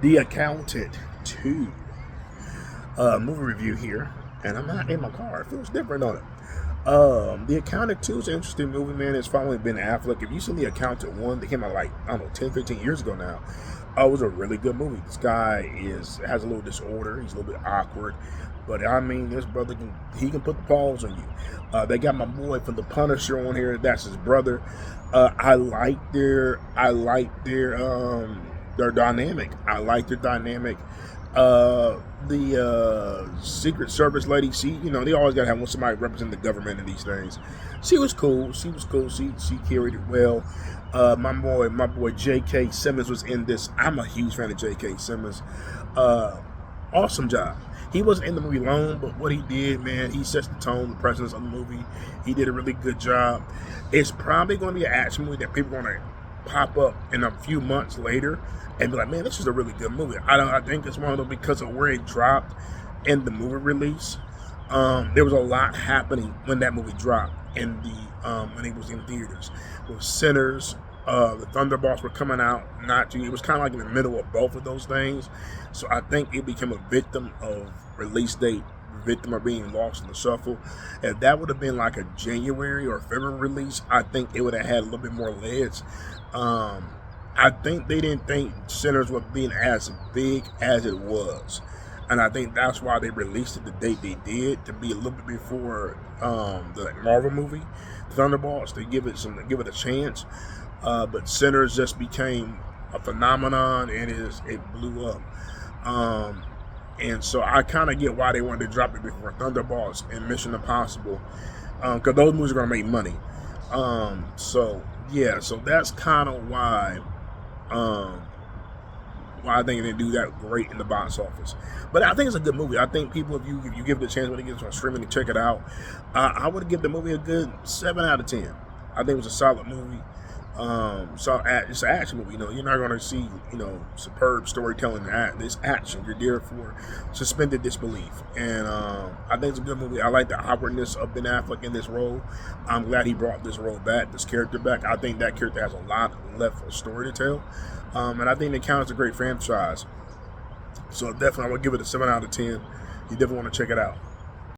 The Accountant 2 movie review here, and I'm not in my car. It feels different on it. The Accountant 2 is an interesting movie, man. It's following Ben Affleck. If you seen The Accountant 1, they came out like, I don't know, 10, 15 years ago now. It was a really good movie. This guy has a little disorder. He's a little bit awkward. But I mean, this brother can put the paws on you. They got my boy from The Punisher on here. That's his brother. I like their dynamic. I like their dynamic. The Secret Service lady, they always gotta have somebody represent the government in these things. She was cool. She carried it well. My boy J.K. Simmons was in this. I'm a huge fan of J.K. Simmons. Awesome job. He wasn't in the movie long, but what he did, man, he sets the tone, the presence of the movie. He did a really good job. It's probably going to be an action movie that people are going to pop up in a few months later and be like, man, this is a really good movie. I think it's one of them because of where it dropped in the movie release. There was a lot happening when that movie dropped when it was in theaters. With Sinners, the Thunderbolts were coming out. It was kind of like in the middle of both of those things. So I think it became a victim of release date, victim of being lost in the shuffle. If that would have been like a January or February release, I think it would have had a little bit more legs. I think they didn't think Sinners was being as big as it was. And I think that's why they released it the date they did, to be a little bit before the Marvel movie, Thunderbolts, to give it a chance. But Sinners just became a phenomenon, and it blew up. And so I kind of get why they wanted to drop it before Thunderbolts and Mission Impossible, because those movies are going to make money. So that's kind of why I think they do that great in the box office. But I think it's a good movie. I think people, if you give it a chance when it gets on streaming to check it out, I would give the movie a good 7 out of 10. I think it was a solid movie. It's an action movie. You're not going to see superb storytelling. This action, you're there for suspended disbelief, and I think it's a good movie. I like the awkwardness of Ben Affleck in this role. I'm glad he brought this character back. I think that character has a lot left of story to tell, and I think The Accountant's a great franchise. So definitely, I would give it a 7 out of 10. You definitely want to check it out.